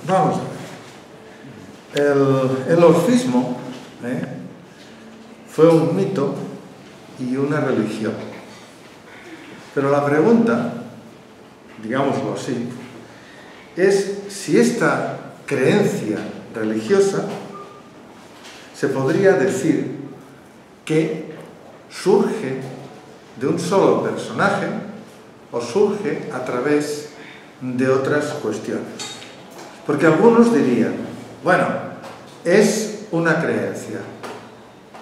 Vamos a ver. El orfismo fue un mito y una religión. Pero la pregunta, digámoslo así, es si esta creencia religiosa se podría decir que surge de un solo personaje o surge a través de otras cuestiones. Porque algunos dirían, bueno, es una creencia,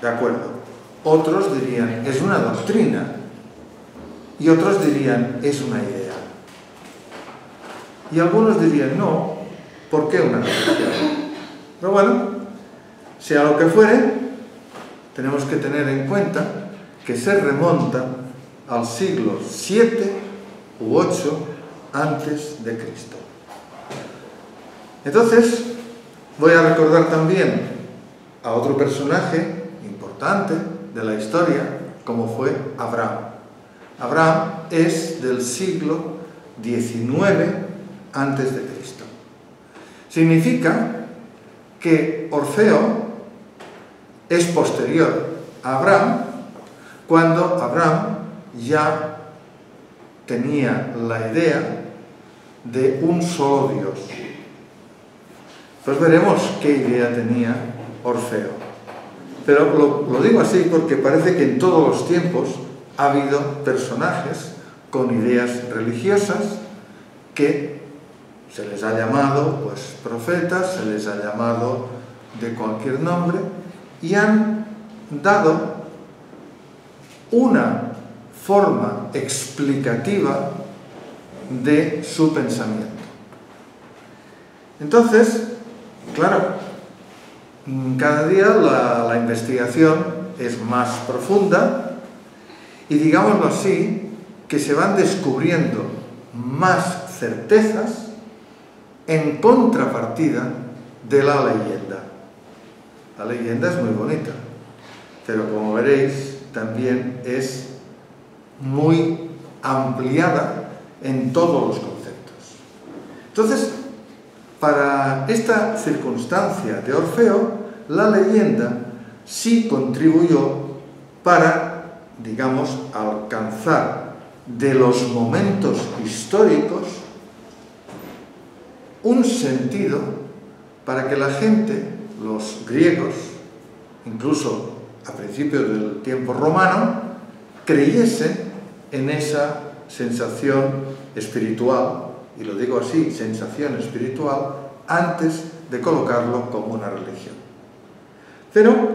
de acuerdo. Otros dirían, es una doctrina. Y otros dirían, es una idea. Y algunos dirían, no, ¿por qué una religión? Pero bueno, sea lo que fuere, tenemos que tener en cuenta que se remonta al siglo VII u VIII antes de Cristo. Entonces, voy a recordar también a otro personaje importante de la historia, como fue Abraham. Abraham es del siglo XIX antes de Cristo. Significa que Orfeo es posterior a Abraham, cuando Abraham ya tenía la idea de un solo Dios. Pues veremos qué idea tenía Orfeo. Pero lo digo así porque parece que en todos los tiempos ha habido personajes con ideas religiosas que se les ha llamado pues profetas, se les ha llamado de cualquier nombre y han dado una forma explicativa de su pensamiento. Entonces, claro, cada día la investigación es más profunda y, digámoslo así, que se van descubriendo más certezas en contrapartida de la leyenda. La leyenda es muy bonita, pero como veréis, también es muy ampliada en todos los conceptos. Entonces, para esta circunstancia de Orfeo, la leyenda sí contribuyó para, digamos, alcanzar de los momentos históricos un sentido para que la gente, los griegos, incluso a principios del tiempo romano, creyesen en esa sensación espiritual, y lo digo así, sensación espiritual, antes de colocarlo como una religión. Pero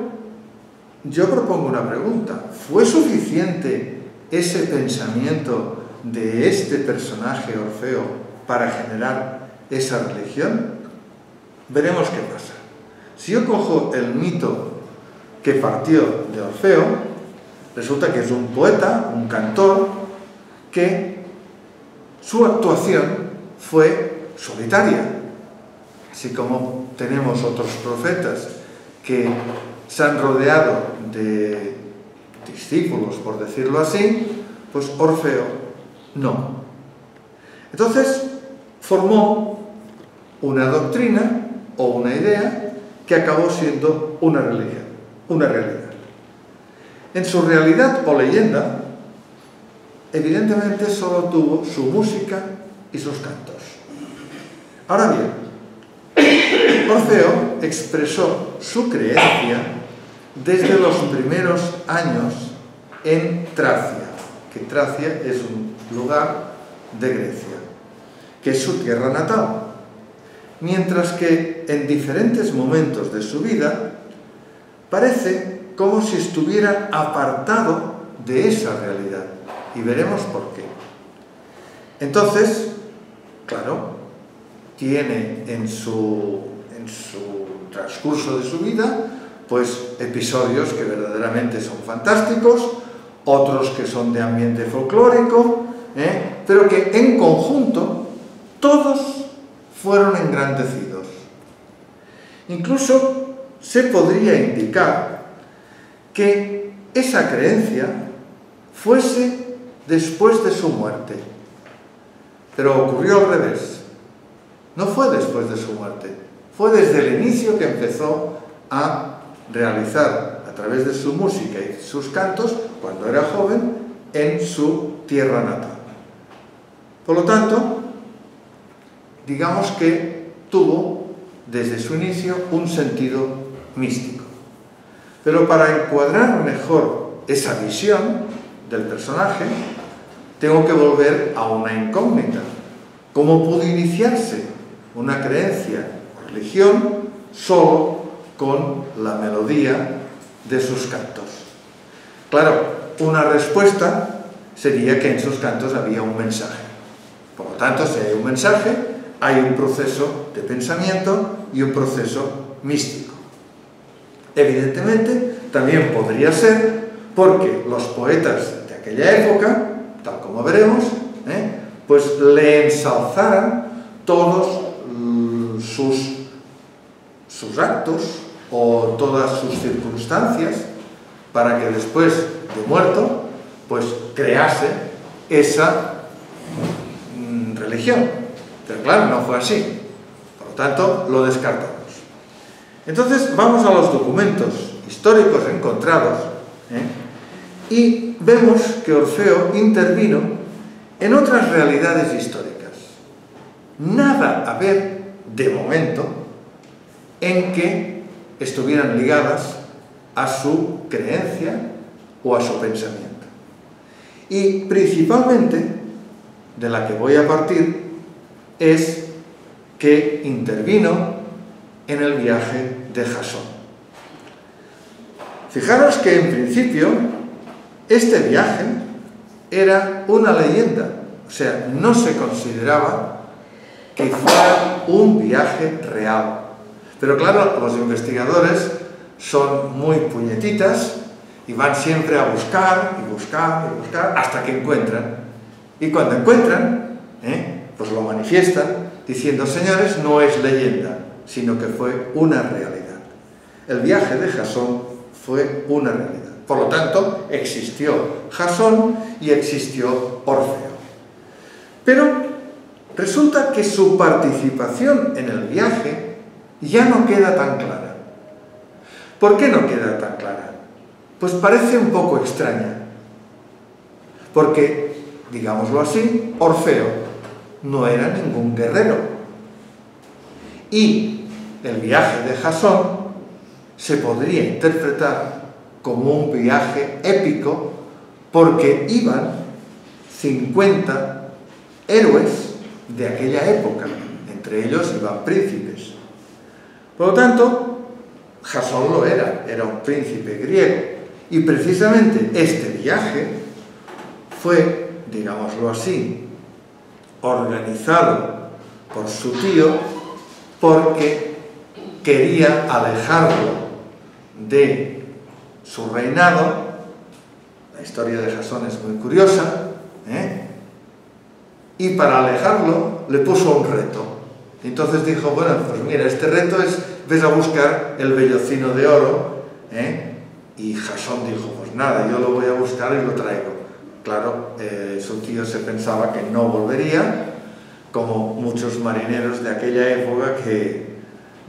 yo propongo una pregunta. ¿Fue suficiente ese pensamiento de este personaje Orfeo para generar esa religión? Veremos qué pasa. Si yo cojo el mito que partió de Orfeo, resulta que es un poeta, un cantor, que su actuación fue solitaria. Así como tenemos otros profetas que se han rodeado de discípulos, por decirlo así, pues Orfeo no. Entonces formó una doctrina o una idea que acabó siendo una religión, una realidad. En su realidad o leyenda, evidentemente solo tuvo su música y sus cantos. Ahora bien, Orfeo expresó su creencia desde los primeros años en Tracia, que Tracia es un lugar de Grecia, que es su tierra natal. Mientras que en diferentes momentos de su vida parece como si estuviera apartado de esa realidad. Y veremos por qué. Entonces, claro, tiene en su transcurso de su vida, pues episodios que verdaderamente son fantásticos, otros que son de ambiente folclórico, pero que en conjunto todos fueron engrandecidos. Incluso se podría indicar que esa creencia fuese después de su muerte. Pero ocurrió al revés. no fue después de su muerte, fue desde el inicio que empezó a realizar a través de su música y sus cantos, cuando era joven, en su tierra natal. Por lo tanto, digamos que tuvo desde su inicio un sentido místico. Pero para encuadrar mejor esa visión del personaje, tengo que volver a una incógnita. ¿Cómo pudo iniciarse una creencia o religión solo con la melodía de sus cantos? Claro, una respuesta sería que en sus cantos había un mensaje. Por lo tanto, si hay un mensaje, hay un proceso de pensamiento y un proceso místico. Evidentemente, también podría ser porque los poetas de aquella época, tal como veremos, pues le ensalzaran todos sus actos o todas sus circunstancias para que después de muerto, pues crease esa religión. Pero claro, no fue así. Por lo tanto, lo descartamos. Entonces, vamos a los documentos históricos encontrados, y vemos que Orfeo intervino en otras realidades históricas. Nada a ver, de momento, en que estuvieran ligadas a su creencia o a su pensamiento. Y principalmente, de la que voy a partir, es que intervino en el viaje de Jasón. Fijaros que en principio este viaje era una leyenda, o sea, no se consideraba que fuera un viaje real. Pero claro, los investigadores son muy puñetitas y van siempre a buscar y buscar y buscar hasta que encuentran. Y cuando encuentran, pues lo manifiestan diciendo: señores, no es leyenda, sino que fue una realidad. El viaje de Jasón fue una realidad. Por lo tanto, existió Jasón y existió Orfeo. Pero resulta que su participación en el viaje ya no queda tan clara. ¿Por qué no queda tan clara? Pues parece un poco extraña. Porque, digámoslo así, Orfeo no era ningún guerrero. Y el viaje de Jasón se podría interpretar como un viaje épico porque iban 50 héroes de aquella época, entre ellos iban príncipes. Por lo tanto, Jasón lo era un príncipe griego, y precisamente este viaje fue, digámoslo así, organizado por su tío porque quería alejarlo de su reinado. La historia de Jasón es muy curiosa, y para alejarlo le puso un reto. Entonces dijo: bueno, pues mira, este reto es, ves a buscar el vellocino de oro, y Jasón dijo: pues nada, yo lo voy a buscar y lo traigo. Claro, su tío se pensaba que no volvería, como muchos marineros de aquella época que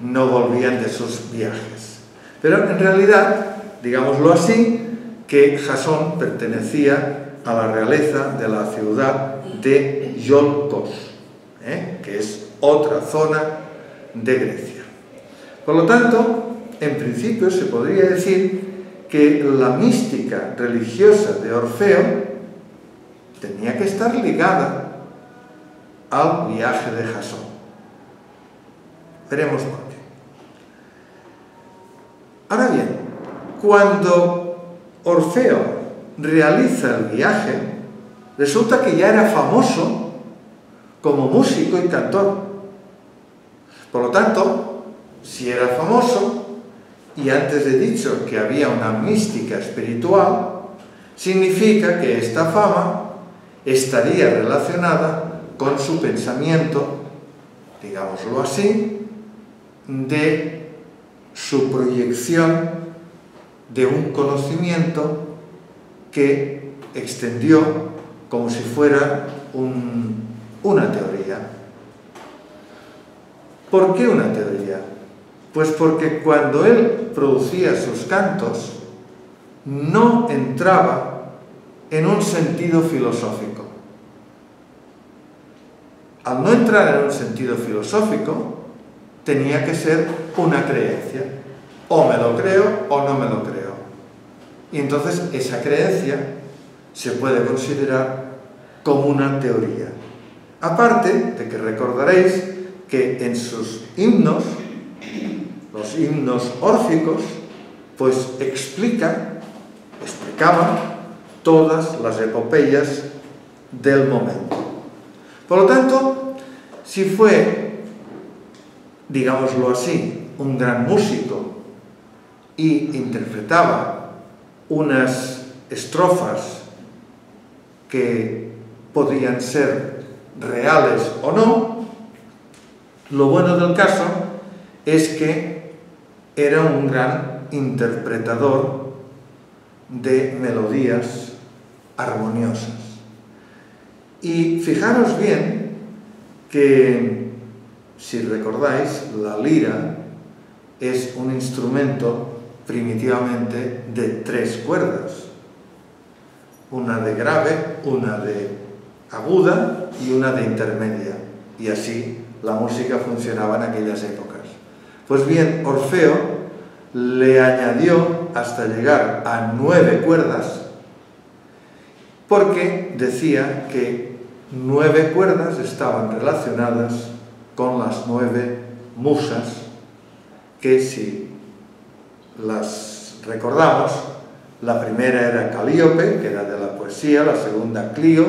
no volvían de sus viajes. Pero en realidad, digámoslo así, que Jasón pertenecía a la realeza de la ciudad de Iolcos, que es otra zona de Grecia. Por lo tanto, en principio se podría decir que la mística religiosa de Orfeo tenía que estar ligada al viaje de Jasón. Veremos por qué. Ahora bien, cuando Orfeo realiza el viaje, resulta que ya era famoso como músico y cantor. Por lo tanto, si era famoso, y antes he dicho que había una mística espiritual, significa que esta fama estaría relacionada con su pensamiento, digámoslo así, de su proyección de un conocimiento que extendió como si fuera una teoría. ¿Por qué una teoría? Pues porque cuando él producía sus cantos no entraba en un sentido filosófico. Al no entrar en un sentido filosófico, tenía que ser una creencia. O me lo creo o no me lo creo. Y entonces esa creencia se puede considerar como una teoría. Aparte de que recordaréis que en sus himnos, los himnos órficos, pues explicaban todas las epopeyas del momento. Por lo tanto, si fue, digámoslo así, un gran músico y interpretaba unas estrofas que podían ser reales o no, lo bueno del caso es que era un gran interpretador de melodías armoniosas. Y fijaros bien que, si recordáis, la lira es un instrumento primitivamente de 3 cuerdas. Una de grave, una de aguda y una de intermedia. Y así la música funcionaba en aquellas épocas. Pues bien, Orfeo le añadió hasta llegar a 9 cuerdas, porque decía que 9 cuerdas estaban relacionadas con las 9 musas, que si las recordamos, la primera era Calíope, que era de la poesía, la segunda Clio,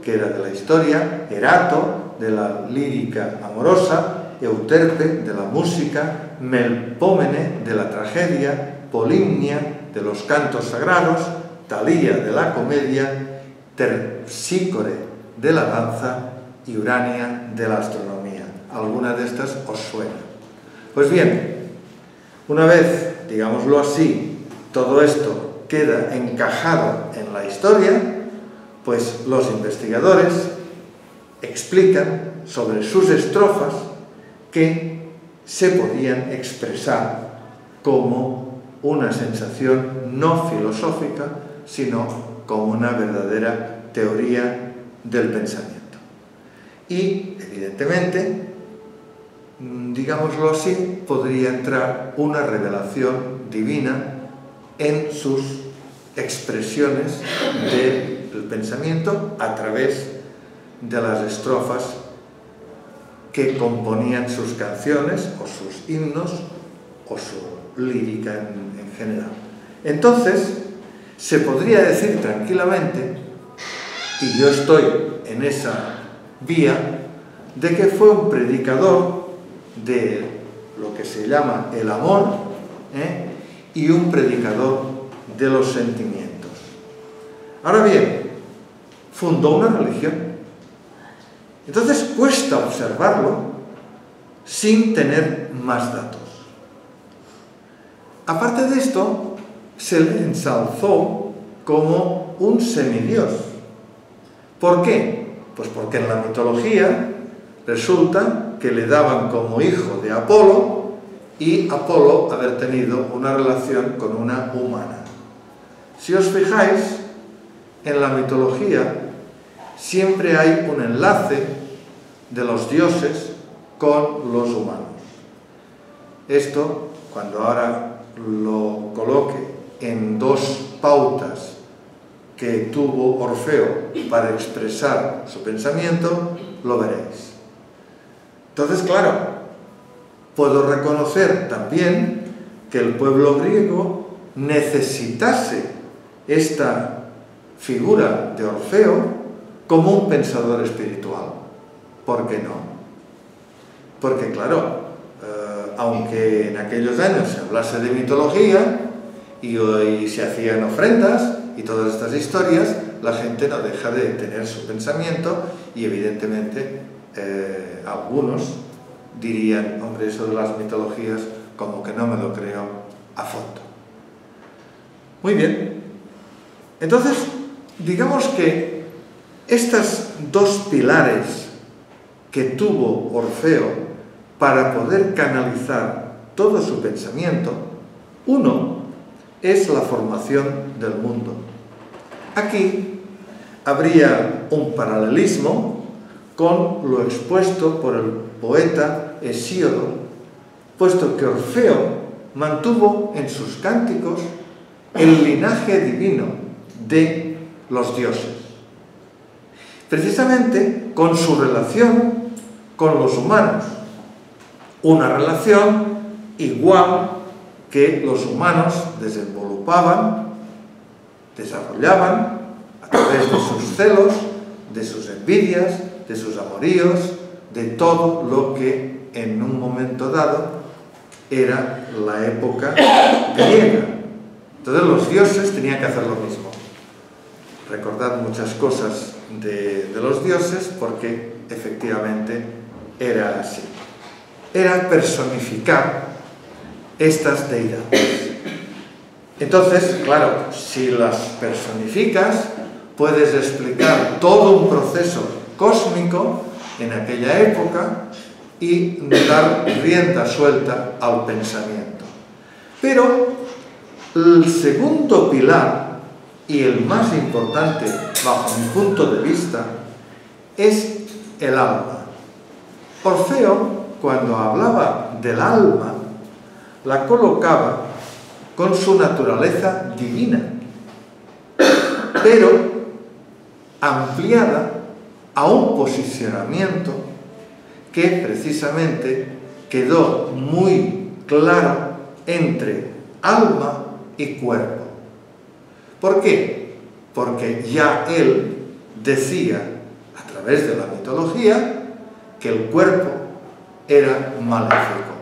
que era de la historia, Erato, de la lírica amorosa, Euterpe, de la música, Melpómene, de la tragedia, Polimnia, de los cantos sagrados, Talía, de la comedia, Terpsícore, de la danza, y Urania, de la astronomía. Alguna de estas os suena. Pues bien, una vez, digámoslo así, todo esto queda encajado en la historia, pues los investigadores explican sobre sus estrofas que se podían expresar como una sensación no filosófica, sino como una verdadera teoría del pensamiento. Y, evidentemente, digámoslo así, podría entrar una revelación divina en sus expresiones del pensamiento a través de las estrofas que componían sus canciones o sus himnos o su lírica en general. Entonces, se podría decir tranquilamente, y yo estoy en esa vía, de que fue un predicador de lo que se llama el amor, y un predicador de los sentimientos. Ahora bien, fundó una religión. Entonces cuesta observarlo sin tener más datos. Aparte de esto, se le ensalzó como un semidios. ¿Por qué? Pues porque en la mitología resulta que le daban como hijo de Apolo, y Apolo haber tenido una relación con una humana. Si os fijáis, en la mitología siempre hay un enlace de los dioses con los humanos. Esto, cuando ahora lo coloque en 2 pautas que tuvo Orfeo para expresar su pensamiento, lo veréis. Entonces, claro, puedo reconocer también que el pueblo griego necesitase esta figura de Orfeo como un pensador espiritual. ¿Por qué no? Porque, claro, aunque en aquellos años se hablase de mitología y hoy se hacían ofrendas y todas estas historias, la gente no deja de tener su pensamiento y, evidentemente, algunos dirían, hombre, eso de las mitologías como que no me lo creo a fondo. Muy bien. Entonces, digamos que estos 2 pilares que tuvo Orfeo para poder canalizar todo su pensamiento, uno es la formación del mundo. Aquí habría un paralelismo con lo expuesto por el poeta Hesíodo, puesto que Orfeo mantuvo en sus cánticos el linaje divino de los dioses, precisamente con su relación con los humanos, una relación igual que los humanos desarrollaban a través de sus celos, de sus envidias, de sus amoríos, de todo lo que en un momento dado era la época griega. Entonces los dioses tenían que hacer lo mismo. Recordad muchas cosas de los dioses porque efectivamente era así. Era personificar estas deidades. Entonces, claro, si las personificas, puedes explicar todo un proceso cósmico en aquella época y dar rienda suelta al pensamiento. Pero el segundo pilar, y el más importante bajo mi punto de vista, es el alma. Orfeo, cuando hablaba del alma, la colocaba con su naturaleza divina, pero ampliada a un posicionamiento que precisamente quedó muy claro entre alma y cuerpo. ¿Por qué? Porque ya él decía, a través de la mitología, que el cuerpo era maléfico.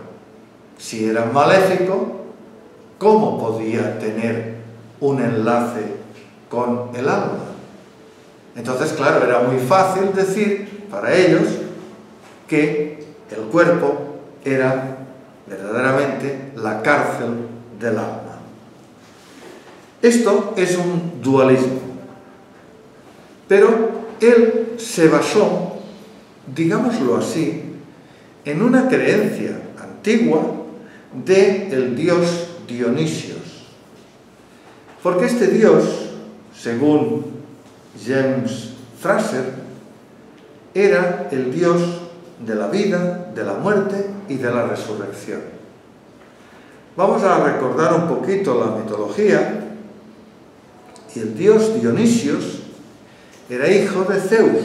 Si era maléfico, ¿cómo podía tener un enlace con el alma? Entonces, claro, era muy fácil decir para ellos que el cuerpo era verdaderamente la cárcel del alma. Esto es un dualismo, pero él se basó, digámoslo así, en una creencia antigua del dios Dionisios. Porque este dios, según James Fraser, era el dios de la vida, de la muerte y de la resurrección. Vamos a recordar un poquito la mitología. Y el dios Dionisios era hijo de Zeus.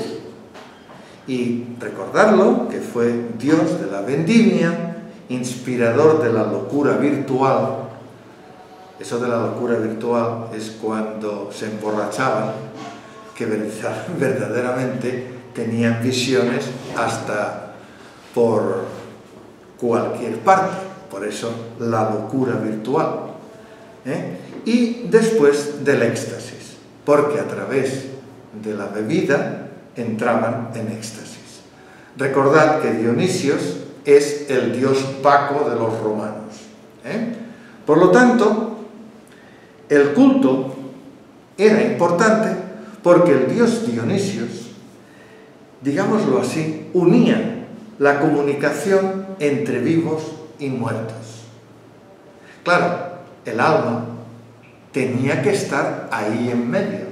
Y recordarlo, que fue dios de la vendimia, inspirador de la locura virtual. Eso de la locura virtual es cuando se emborrachaban, que verdaderamente tenían visiones hasta por cualquier parte. Por eso la locura virtual. Y después del éxtasis, porque a través de la bebida entraban en éxtasis. Recordad que Dionisios es el dios Baco de los romanos. Por lo tanto, el culto era importante porque el dios Dionisios, digámoslo así, unía la comunicación entre vivos y muertos. Claro, el alma tenía que estar ahí en medio.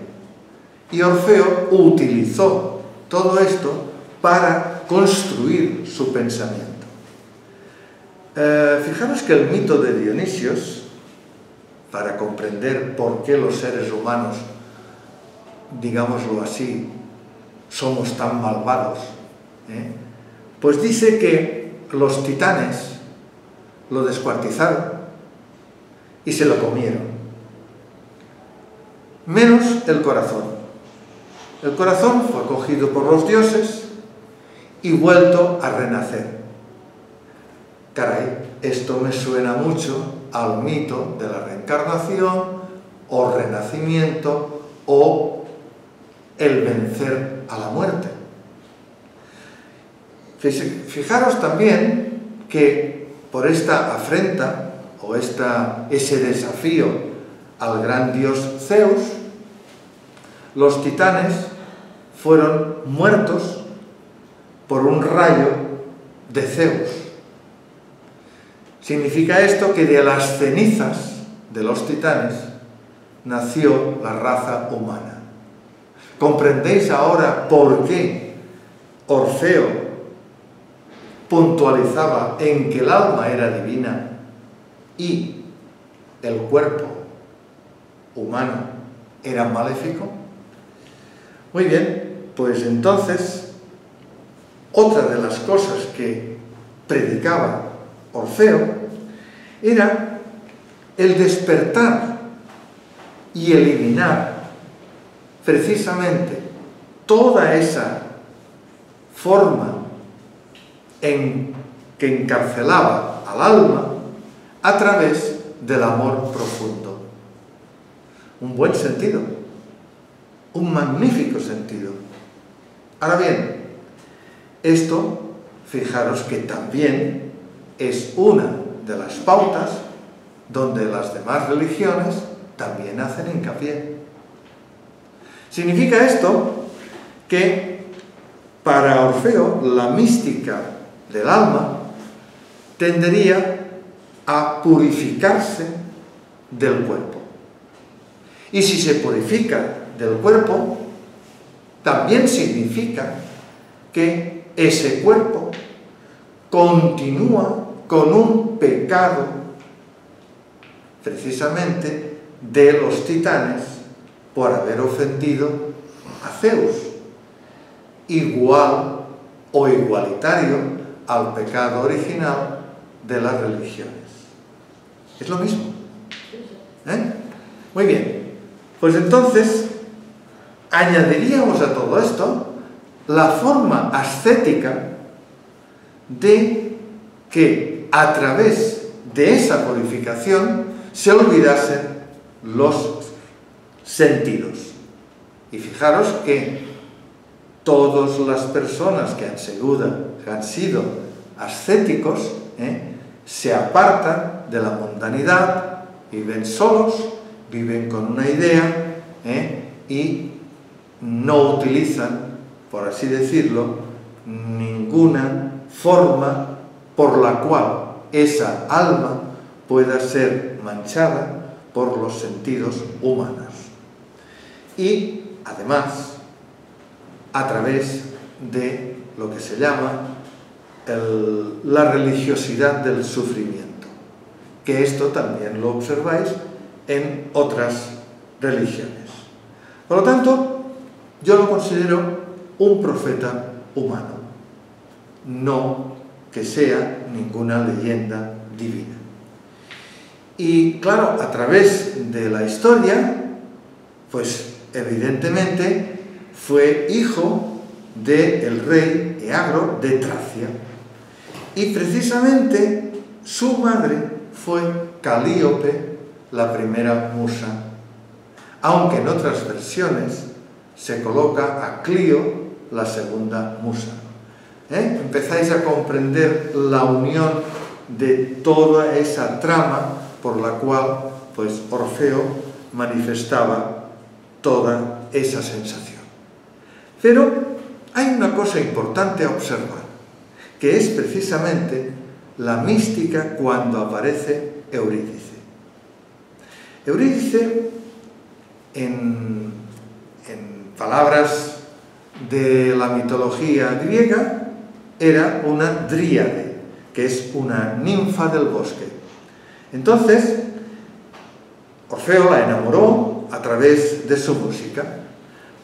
Y Orfeo utilizó todo esto para construir su pensamiento. Fijaros que el mito de Dionisios, para comprender por qué los seres humanos, digámoslo así, somos tan malvados, pues dice que los titanes lo descuartizaron y se lo comieron, menos el corazón. El corazón fue cogido por los dioses y vuelto a renacer. Caray, esto me suena mucho al mito de la reencarnación o renacimiento o el vencer a la muerte. Fijaros también que por esta afrenta o ese desafío al gran dios Zeus, los titanes fueron muertos por un rayo de Zeus. Significa esto que de las cenizas de los titanes nació la raza humana. ¿Comprendéis ahora por qué Orfeo puntualizaba en que el alma era divina y el cuerpo humano era maléfico? Muy bien, pues entonces, otra de las cosas que predicaba Orfeo era el despertar y eliminar precisamente toda esa forma en que encarcelaba al alma a través del amor profundo. Un buen sentido, un magnífico sentido. Ahora bien, esto, fijaros que también es una de las pautas donde las demás religiones también hacen hincapié. Significa esto que para Orfeo la mística del alma tendería a purificarse del cuerpo. Y si se purifica del cuerpo, también significa que ese cuerpo continúa con un pecado precisamente de los titanes por haber ofendido a Zeus, igual o igualitario al pecado original de las religiones. Es lo mismo. Muy bien, pues entonces añadiríamos a todo esto la forma ascética de que a través de esa purificación se olvidasen los sentidos. Y fijaros que todas las personas que han sido ascéticos se apartan de la mundanidad, viven solos, viven con una idea y no utilizan, por así decirlo, ninguna forma por la cual esa alma pueda ser manchada por los sentidos humanos. Y, además, a través de lo que se llama la religiosidad del sufrimiento, que esto también lo observáis en otras religiones. Por lo tanto, yo lo considero un profeta humano, no que sea ninguna leyenda divina. Y claro, a través de la historia, pues evidentemente fue hijo del rey Eagro de Tracia. Y precisamente su madre fue Calíope, la primera musa, aunque en otras versiones se coloca a Clío, la segunda musa. Empezáis a comprender la unión de toda esa trama por la cual pues Orfeo manifestaba toda esa sensación. Pero hay una cosa importante a observar, que es precisamente la mística cuando aparece Eurídice. Eurídice, en palabras de la mitología griega, era una dríade, que es una ninfa del bosque. Entonces, Orfeo la enamoró a través de su música.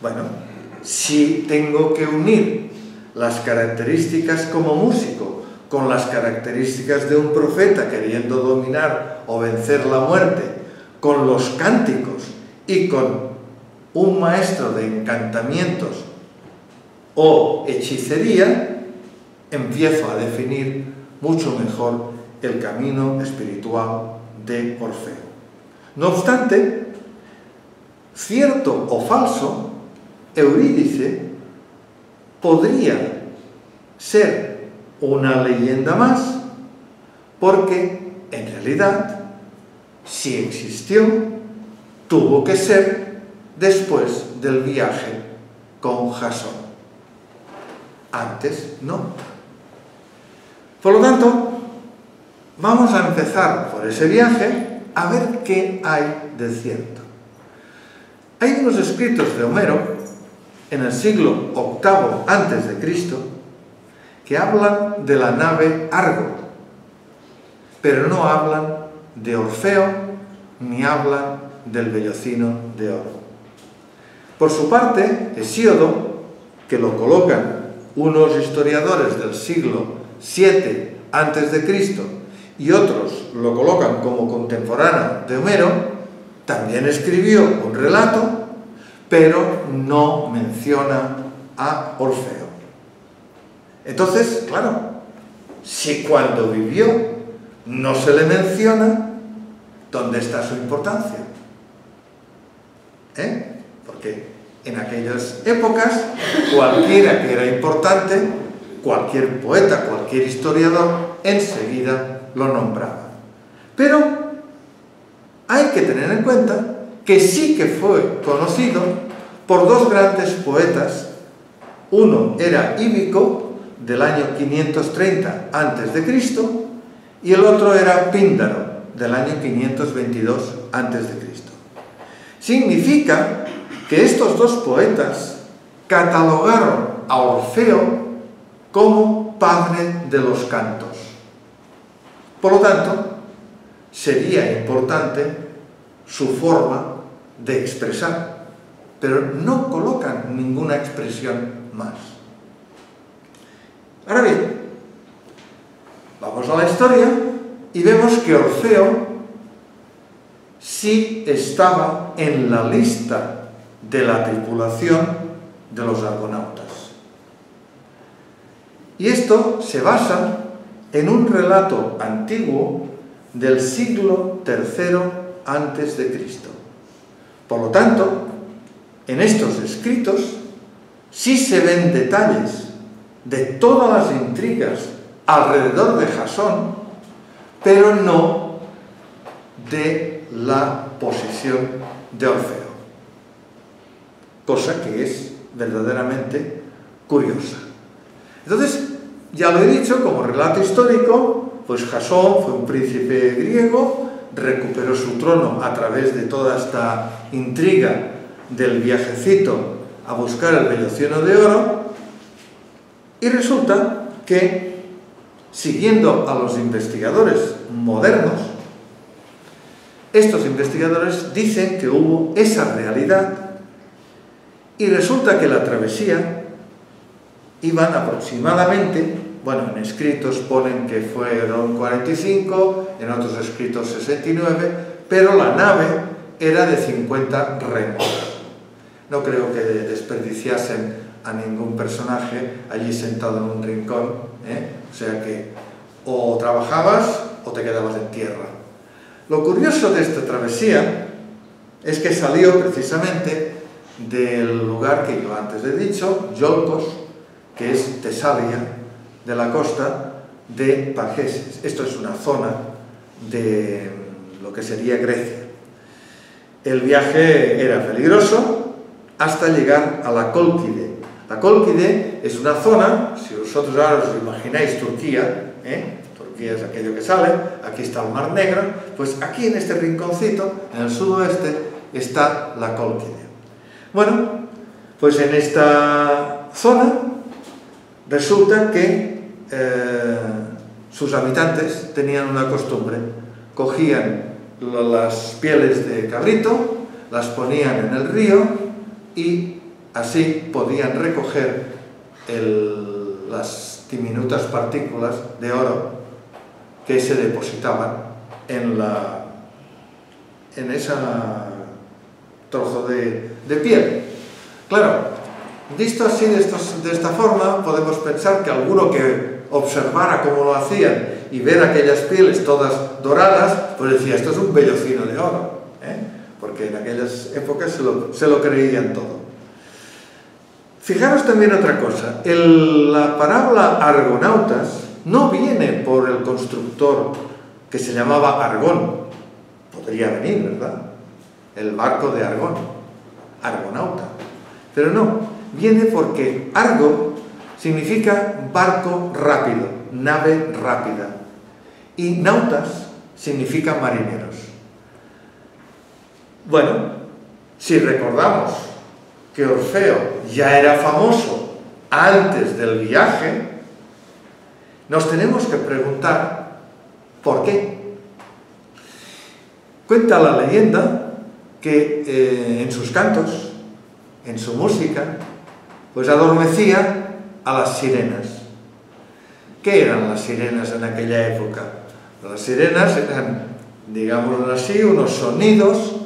Bueno, si tengo que unir las características como músico con las características de un profeta queriendo dominar o vencer la muerte, con los cánticos y con un maestro de encantamientos o hechicería, empiezo a definir mucho mejor el camino espiritual de Orfeo. No obstante, cierto o falso, Eurídice podría ser una leyenda más, porque en realidad, si existió, tuvo que ser después del viaje con Jasón. Antes no. Por lo tanto, vamos a empezar por ese viaje a ver qué hay de cierto. Hay unos escritos de Homero en el siglo VIII a.C. que hablan de la nave Argo, pero no hablan de Orfeo ni hablan del vellocino de oro. Por su parte, Hesíodo, que lo colocan unos historiadores del siglo VII a.C. y otros lo colocan como contemporáneo de Homero, también escribió un relato, pero no menciona a Orfeo. Entonces, claro, si cuando vivió no se le menciona, ¿dónde está su importancia? Porque en aquellas épocas, cualquiera que era importante, cualquier poeta, cualquier historiador, enseguida lo nombraba. Pero hay que tener en cuenta que sí que fue conocido por dos grandes poetas. Uno era Íbico, del año 530 a.C., y el otro era Píndaro, del año 522 a.C. Significa que estos dos poetas catalogaron a Orfeo como padre de los cantos. Por lo tanto, sería importante su forma de expresar, pero no colocan ninguna expresión más. Ahora bien, vamos a la historia y vemos que Orfeo sí estaba en la lista de la tripulación de los argonautas. Y esto se basa en un relato antiguo del siglo III a.C. Por lo tanto, en estos escritos sí se ven detalles de todas las intrigas alrededor de Jasón, pero no de la posición de Orfeo. Cosa que es verdaderamente curiosa. Entonces, ya lo he dicho, como relato histórico, pues Jasón fue un príncipe griego, recuperó su trono a través de toda esta intriga del viajecito a buscar el vellocino de oro, y resulta que, siguiendo a los investigadores modernos, estos investigadores dicen que hubo esa realidad, y resulta que la travesía iban aproximadamente, bueno, en escritos ponen que fueron 45, en otros escritos 69, pero la nave era de 50 remos. No creo que desperdiciasen a ningún personaje allí sentado en un rincón, o sea que o trabajabas o te quedabas en tierra. Lo curioso de esta travesía es que salió precisamente del lugar que yo antes he dicho, Iolcos, que es Tesalia, de la costa de Pageses. Esto es una zona de lo que sería Grecia. El viaje era peligroso hasta llegar a la Cólquide. La Cólquide es una zona, si vosotros ahora os imagináis Turquía, Turquía es aquello que sale, aquí está el Mar Negro, pues aquí en este rinconcito, en el sudoeste, está la Cólquide. Bueno, pues en esta zona resulta que sus habitantes tenían una costumbre. Cogían las pieles de cabrito, las ponían en el río y así podían recoger las diminutas partículas de oro que se depositaban en ese trozo de piel. Claro, visto así de esta forma, podemos pensar que alguno que observara cómo lo hacían y ver aquellas pieles todas doradas, pues decía, esto es un vellocino de oro, porque en aquellas épocas se lo creían todo. Fijaros también otra cosa, la parábola Argonautas no viene por el constructor que se llamaba Argón, podría venir, ¿verdad? El barco de Argón, Argonauta, pero no, viene porque Argo significa barco rápido, nave rápida. y nautas significa marineros. Bueno, si recordamos que Orfeo ya era famoso antes del viaje, nos tenemos que preguntar ¿por qué? Cuenta la leyenda que en sus cantos, en su música, pues adormecía a las sirenas. ¿Qué eran las sirenas en aquella época? Las sirenas eran, digámoslo así, unos sonidos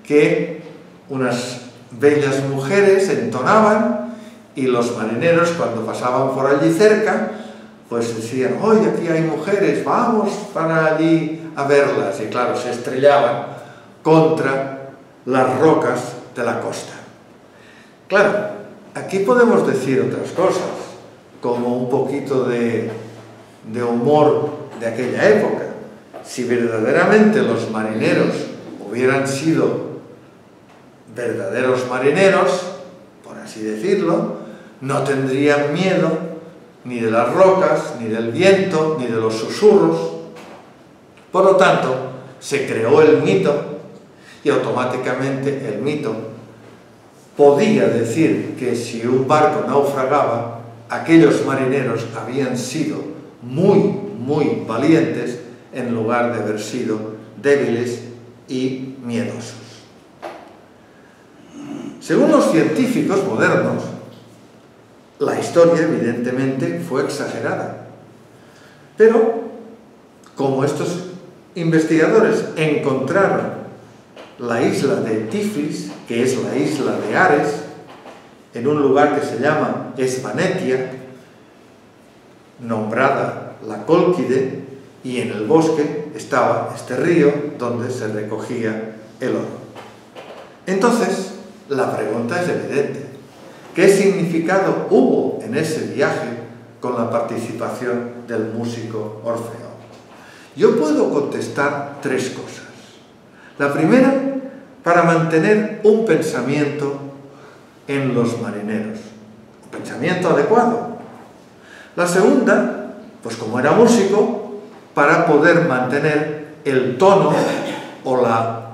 que unas bellas mujeres entonaban y los marineros, cuando pasaban por allí cerca, pues decían: oye, aquí hay mujeres, vamos para allí a verlas. Y claro, se estrellaban contra las rocas de la costa. Claro, aquí podemos decir otras cosas, como un poquito de humor de aquella época. Si verdaderamente los marineros hubieran sido verdaderos marineros, por así decirlo, no tendrían miedo ni de las rocas, ni del viento, ni de los susurros. Por lo tanto, se creó el mito y automáticamente el mito podía decir que si un barco naufragaba, aquellos marineros habían sido muy valientes en lugar de haber sido débiles y miedosos. Según los científicos modernos, la historia evidentemente fue exagerada. Pero, como estos investigadores encontraron la isla de Tiflis, que es la isla de Ares, en un lugar que se llama Esbanetia, nombrada la Cólquide, y en el bosque estaba este río donde se recogía el oro. Entonces, la pregunta es evidente. ¿Qué significado hubo en ese viaje con la participación del músico Orfeo? Yo puedo contestar tres cosas. La primera, para mantener un pensamiento en los marineros, un pensamiento adecuado. La segunda, pues como era músico, para poder mantener el tono o la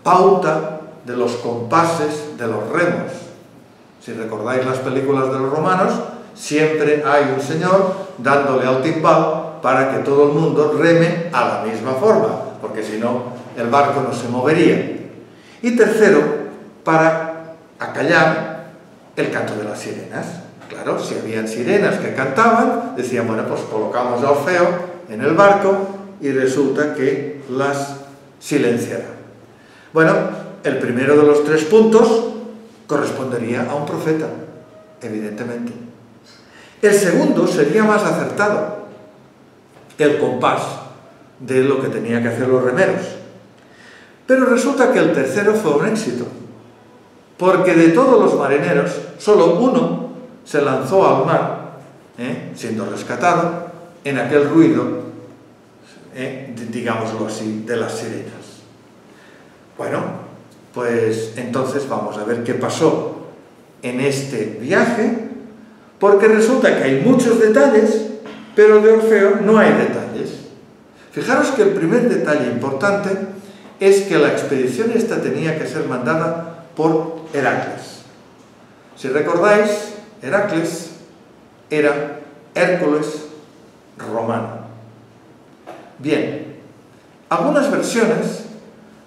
pauta de los compases de los remos. Si recordáis las películas de los romanos, siempre hay un señor dándole al timbal para que todo el mundo reme a la misma forma, porque si no, el barco no se movería. Y tercero, para acallar el canto de las sirenas. Claro, si habían sirenas que cantaban, decían: bueno, pues colocamos a Orfeo en el barco y resulta que las silenciará. Bueno, el primero de los tres puntos correspondería a un profeta, evidentemente. El segundo sería más acertado, el compás de lo que tenían que hacer los remeros. Pero resulta que el tercero fue un éxito, porque de todos los marineros, solo uno se lanzó al mar, siendo rescatado, en aquel ruido, digámoslo así, de las sirenas. Bueno, pues entonces vamos a ver qué pasó en este viaje, porque resulta que hay muchos detalles, pero de Orfeo no hay detalles. Fijaros que el primer detalle importante es que la expedición esta tenía que ser mandada por Heracles. Si recordáis, Heracles era Hércules romano. Bien, algunas versiones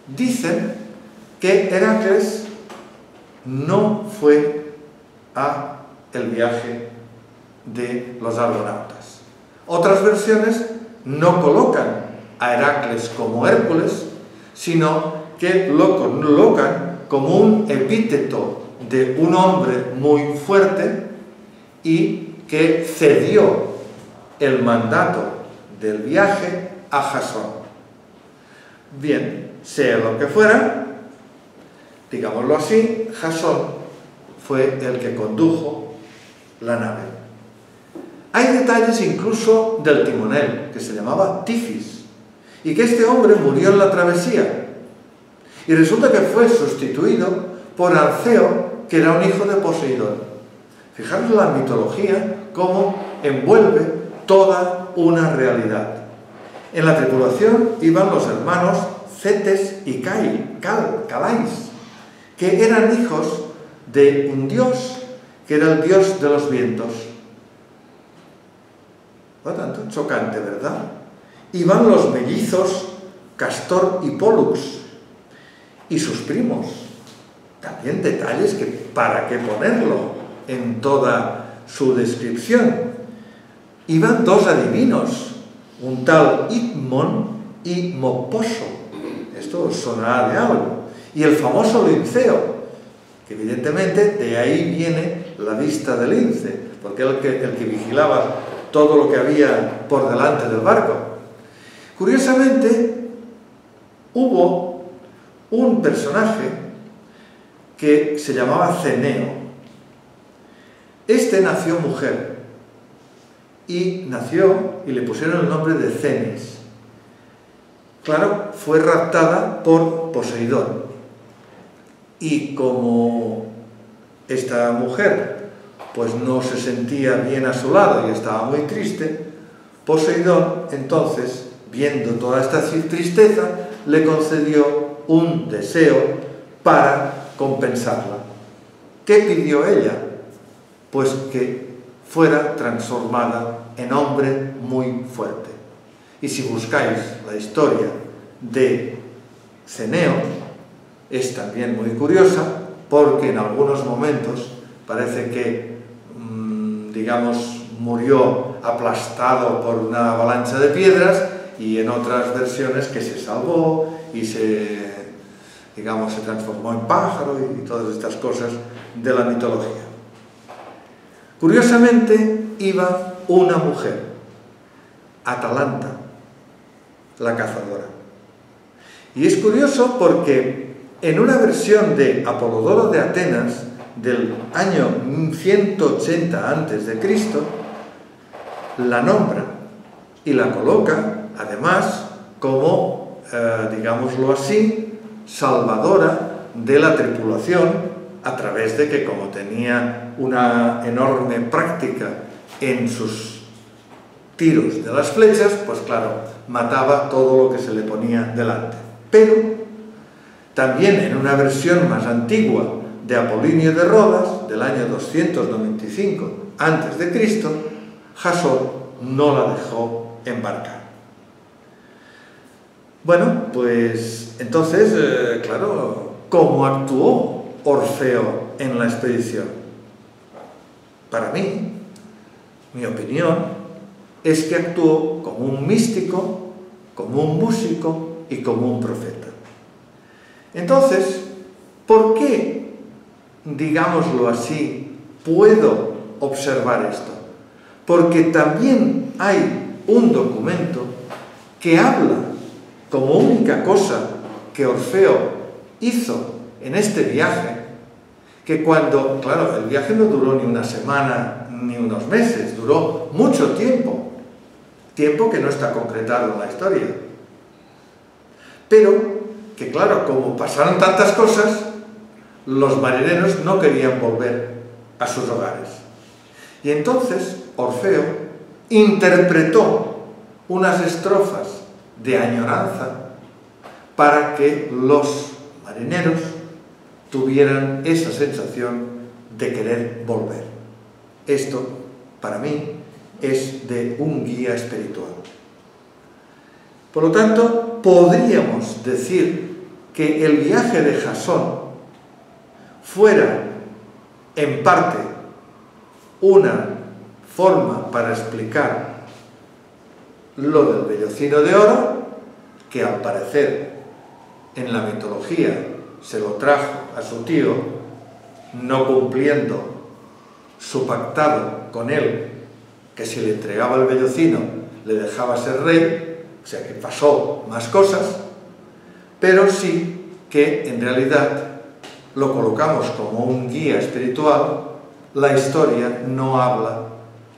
dicen que Heracles no fue a el viaje de los argonautas. Otras versiones no colocan a Heracles como Hércules, sino que lo colocan como un epíteto de un hombre muy fuerte y que cedió el mandato del viaje a Jasón. Bien, sea lo que fuera, digámoslo así, Jasón fue el que condujo la nave. Hay detalles incluso del timonel, que se llamaba Tifis, y que este hombre murió en la travesía. Y resulta que fue sustituido por Alceo, que era un hijo de Poseidón. Fijaros la mitología, cómo envuelve toda una realidad. En la tripulación iban los hermanos Cetes y Calais, que eran hijos de un dios, que era el dios de los vientos. Por lo tanto, chocante, ¿verdad? Iban los mellizos Castor y Pólux, y sus primos. También detalles que para qué ponerlo en toda su descripción. Iban dos adivinos, un tal Itmon y Moposo. Esto os sonará de algo. Y el famoso Linceo, que evidentemente de ahí viene la vista del lince, porque era el que vigilaba todo lo que había por delante del barco. Curiosamente, hubo un personaje que se llamaba Ceneo. Este nació mujer y le pusieron el nombre de Cenes. Claro, fue raptada por Poseidón. Y como esta mujer pues no se sentía bien a su lado y estaba muy triste, Poseidón entonces, viendo toda esta tristeza, le concedió un deseo para compensarla. ¿Qué pidió ella? Pues que fuera transformada en hombre muy fuerte. Y si buscáis la historia de Ceneo, es también muy curiosa, porque en algunos momentos parece que, digamos, murió aplastado por una avalancha de piedras, y en otras versiones que se salvó y se transformó en pájaro y todas estas cosas de la mitología. Curiosamente, iba una mujer, Atalanta, la cazadora. Y es curioso porque en una versión de Apolodoro de Atenas del año 180 a.C., la nombra y la coloca, además, como, digámoslo así, salvadora de la tripulación, a través de que, como tenía una enorme práctica en sus tiros de las flechas, pues claro, mataba todo lo que se le ponía delante. Pero también en una versión más antigua de Apolinio de Rodas, del año 295 a.C., Jasón no la dejó embarcar. Bueno, pues entonces, claro, ¿cómo actuó Orfeo en la expedición? Para mí, mi opinión, es que actuó como un místico, como un músico y como un profeta. Entonces, ¿por qué, digámoslo así, puedo observar esto? Porque también hay un documento que habla como única cosa que Orfeo hizo en este viaje, que cuando, claro, el viaje no duró ni una semana ni unos meses, duró mucho tiempo, tiempo que no está concretado en la historia. Pero que, claro, como pasaron tantas cosas, los marineros no querían volver a sus hogares. Y entonces Orfeo interpretó unas estrofas de añoranza para que los marineros tuvieran esa sensación de querer volver. Esto, para mí, es de un guía espiritual. Por lo tanto, podríamos decir que el viaje de Jasón fuera, en parte, una forma para explicar lo del vellocino de oro, que al parecer en la mitología se lo trajo a su tío, no cumpliendo su pactado con él, que si le entregaba el vellocino le dejaba ser rey, o sea que pasó más cosas, pero sí que en realidad lo colocamos como un guía espiritual. La historia no habla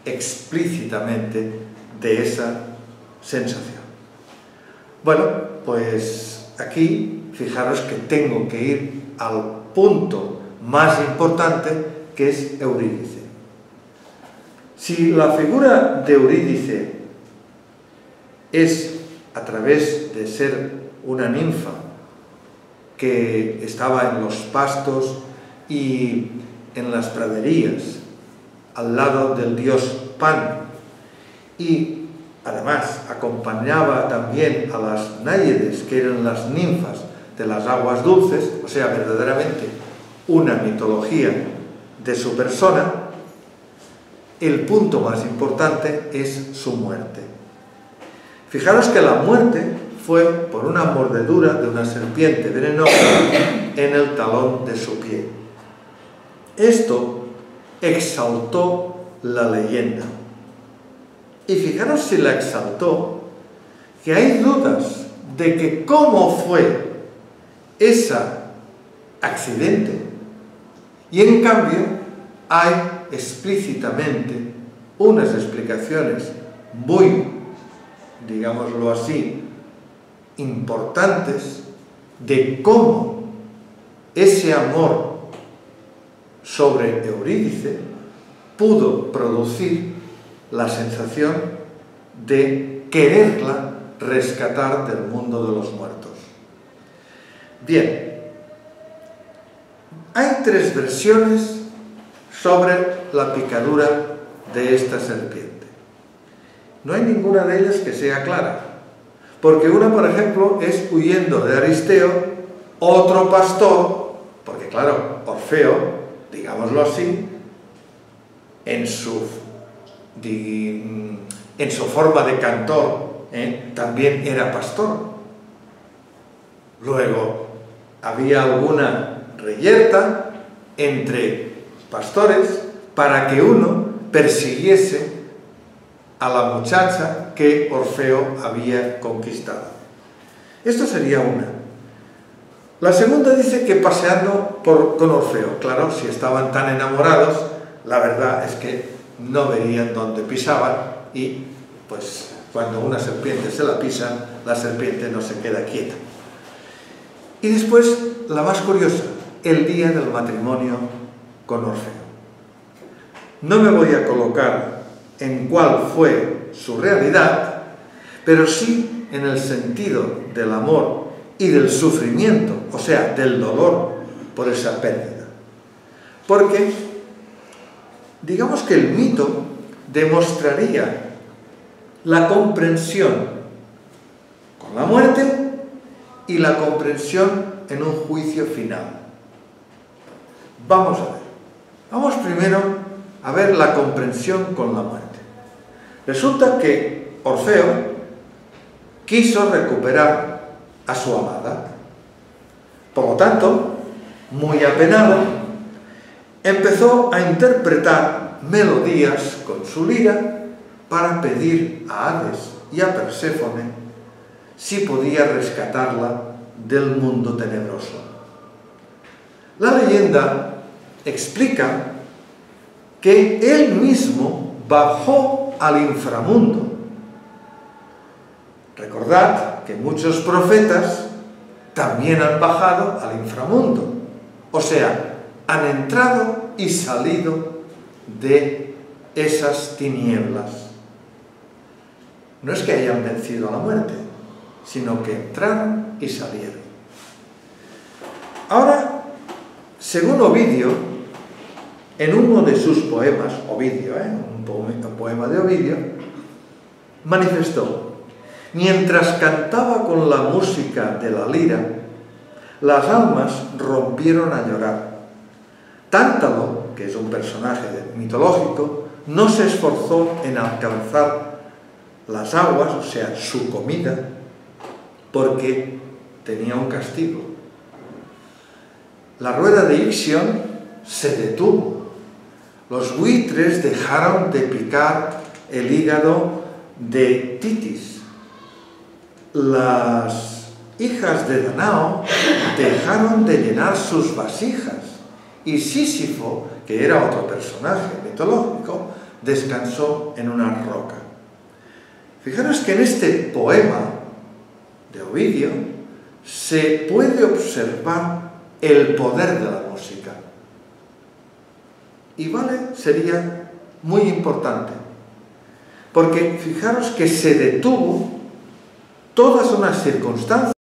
explícitamente de esa sensación. Bueno, pues aquí fijaros que tengo que ir al punto más importante, que es Eurídice. Si la figura de Eurídice es a través de ser una ninfa que estaba en los pastos y en las praderías, al lado del dios Pan, y además acompañaba también a las náyedes, que eran las ninfas de las aguas dulces, o sea, verdaderamente una mitología de su persona. El punto más importante es su muerte. Fijaros que la muerte fue por una mordedura de una serpiente venenosa en el talón de su pie. Esto exaltó la leyenda. Y fijaros si la exaltó, que hay dudas de que cómo fue ese accidente, y en cambio hay explícitamente unas explicaciones muy, digámoslo así, importantes de cómo ese amor sobre Eurídice pudo producir la sensación de quererla rescatar del mundo de los muertos. Bien, hay 3 versiones sobre la picadura de esta serpiente. No hay ninguna de ellas que sea clara, porque una, por ejemplo, es huyendo de Aristeo, otro pastor, porque claro, Orfeo, digámoslo así, en su forma de cantor, también era pastor. Luego, había alguna reyerta entre pastores para que uno persiguiese a la muchacha que Orfeo había conquistado. Esto sería una. La segunda dice que paseando con Orfeo. Claro, si estaban tan enamorados, la verdad es que no verían dónde pisaban y, pues, cuando una serpiente se la pisa, la serpiente no se queda quieta. Y después, la más curiosa, el día del matrimonio con Orfeo. No me voy a colocar en cuál fue su realidad, pero sí en el sentido del amor y del sufrimiento, o sea, del dolor por esa pérdida. Porque, digamos que el mito demostraría la comprensión con la muerte y la comprensión en un juicio final. Vamos a ver. Vamos primero a ver la comprensión con la muerte. Resulta que Orfeo quiso recuperar a su amada. Por lo tanto, muy apenado, empezó a interpretar melodías con su lira para pedir a Hades y a Perséfone si podía rescatarla del mundo tenebroso. La leyenda explica que él mismo bajó al inframundo. Recordad que muchos profetas también han bajado al inframundo, o sea, han entrado y salido de esas tinieblas. No es que hayan vencido a la muerte, sino que entraron y salieron. Ahora, según Ovidio, en uno de sus poemas, Ovidio, un poema de Ovidio, manifestó: mientras cantaba con la música de la lira, las almas rompieron a llorar. Tántalo, que es un personaje mitológico, no se esforzó en alcanzar las aguas, o sea, su comida, porque tenía un castigo. La rueda de Ixion se detuvo. Los buitres dejaron de picar el hígado de Titis. Las hijas de Danao dejaron de llenar sus vasijas. Y Sísifo, que era otro personaje mitológico, descansó en una roca. Fijaros que en este poema de Ovidio se puede observar el poder de la música. Y sería muy importante, porque fijaros que se detuvo todas unas circunstancias